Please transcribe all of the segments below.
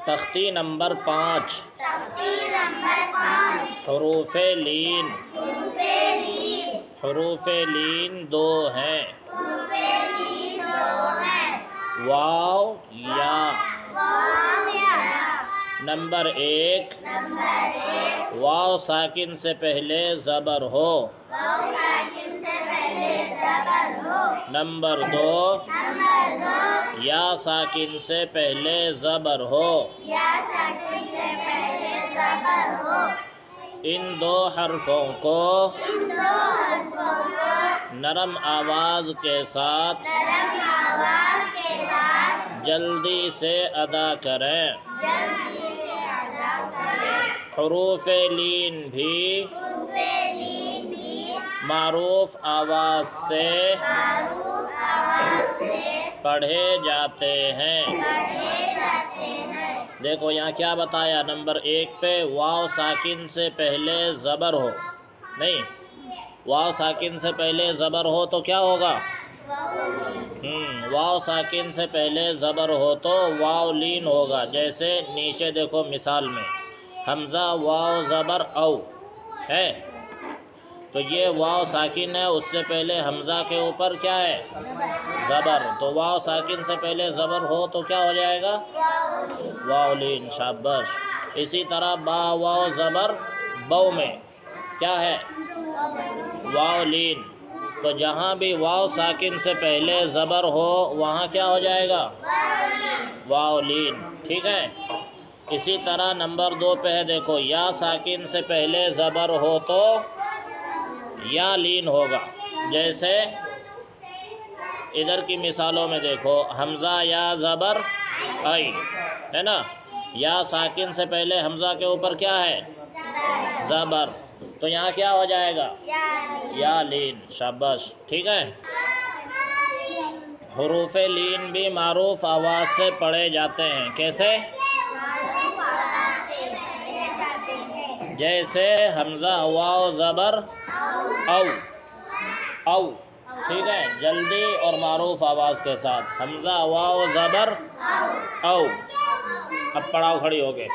تختی نمبر 5 حروف لین حروف لین 2 ہیں واو یا نمبر 1 واو ساکن سے پہلے زبر ہو نمبر 2 یا ساکن سے پہلے زبر ہو ان 2 حرفوں کو نرم آواز کے ساتھ جلدی سے ادا کریں حروف لین بھی معروف آواز سے پڑھے جاتے ہیں دیکھو یہاں کیا بتایا نمبر 1 پہ واو ساکن سے پہلے زبر ہو نہیں واو ساکن سے پہلے زبر ہو تو کیا ہوگا واو ساکن سے پہلے زبر ہو تو واو لین ہوگا جیسے نیچے دیکھو مثال میں حمزہ واو زبر او ہے تو یہ واو ساکن ہے اس سے پہلے حمزہ کے اوپر کیا ہے زبر تو واو ساکن سے پہلے زبر ہو تو کیا ہو جائے گا واو لین شاباش اسی طرح با واو زبر بو میں کیا ہے واو لین تو جہاں بھی واو ساکن سے پہلے زبر ہو وہاں کیا ہو جائے گا واو لین ٹھیک ہے اسی طرح نمبر 2 پہ ہے دیکھو یا ساکن سے پہلے زبر ہو تو یا لین ہوگا جیسے ادھر کی مثالوں میں دیکھو حمزہ یا زبر آئی ہے نا یا ساکن سے پہلے حمزہ کے اوپر کیا ہے زبر تو یہاں کیا ہو جائے گا یا لین شاباش ٹھیک ہے حروف لین بھی معروف آواز سے پڑھے جاتے ہیں کیسے جیسے حمزہ واو زبر او او ٹھیک ہے جلدی اور معروف آواز کے ساتھ حمزہ واو زبر او اب پڑھاؤ کھڑی ہو کے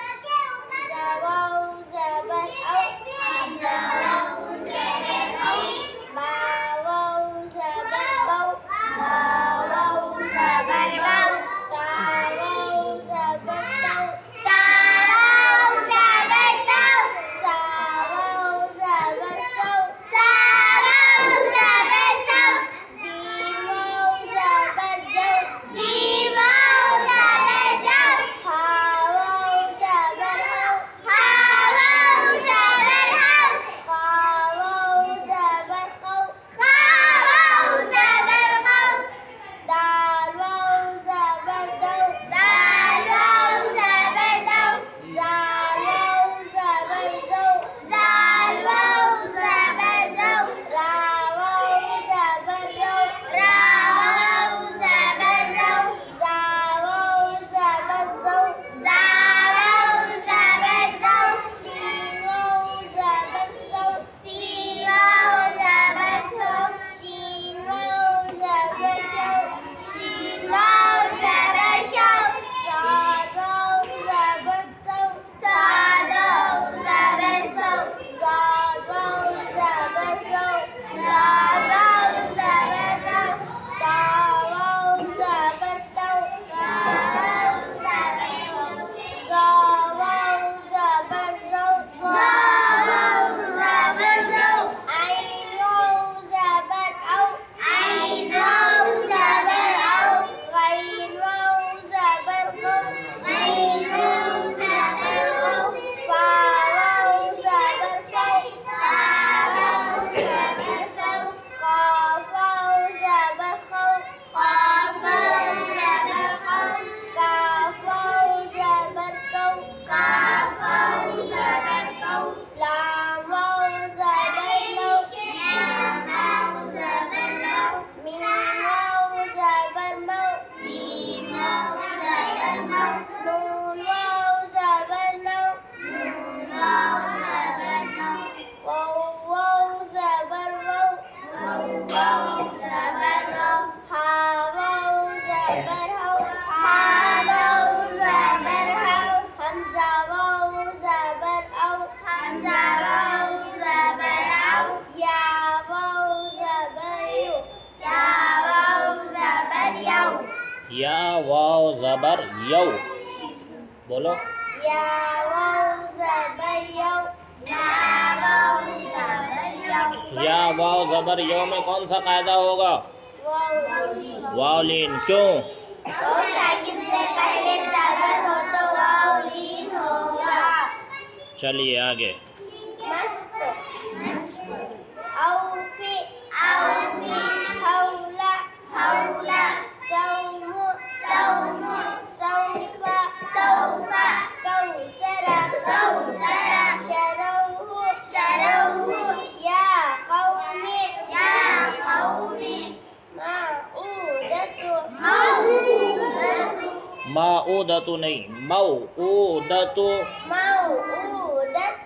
زبر یو، بولو یا واو زبر یو، یا واو زبر یو، یا واو زبر یو میں کون سا قاعدہ ہوگا؟ واو واو لین، کیوں؟ واو ساکن سے پہلے زبر ہو تو واو لین ہوگا۔ چلیے آگے، مشق اوفی اوفی، حولا حولا، صوم صوم، سوفا سوفا، کوثر کوثر، شروه شروه، یا قوم یا قوم، معودة معودة، معودۃ نہیں، موعودۃ، موعودة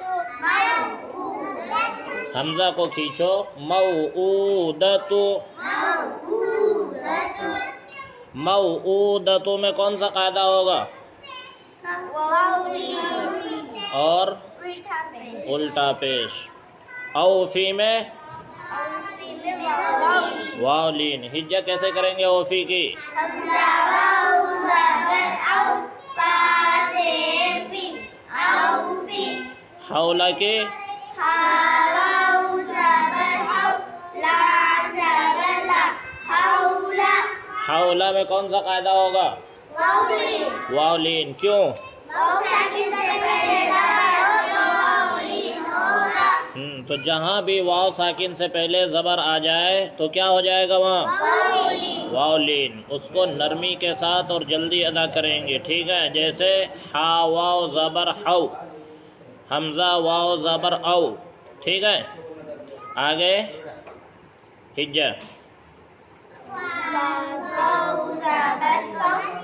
حمزہ کو کھینچو، موعودۃ، موعودۃ میں کون سا قاعدہ ہوگا؟ اور الٹا پیش۔ اوفی میں واو لین، ہجہ کیسے کریں گے اوفی کی؟ حولہ کی حولہ میں کون سا قاعدہ ہوگا؟ واو لین، کیوں؟ تو جہاں بھی واو ساکن سے پہلے زبر آ جائے تو کیا ہو جائے گا وہاں؟ واو لین، اس کو نرمی کے ساتھ اور جلدی ادا کریں گے، ٹھیک ہے؟ جیسے ہا واو زبر ہو، حمزہ واو زبر او، ٹھیک ہے؟ آگے ہجہ، زبر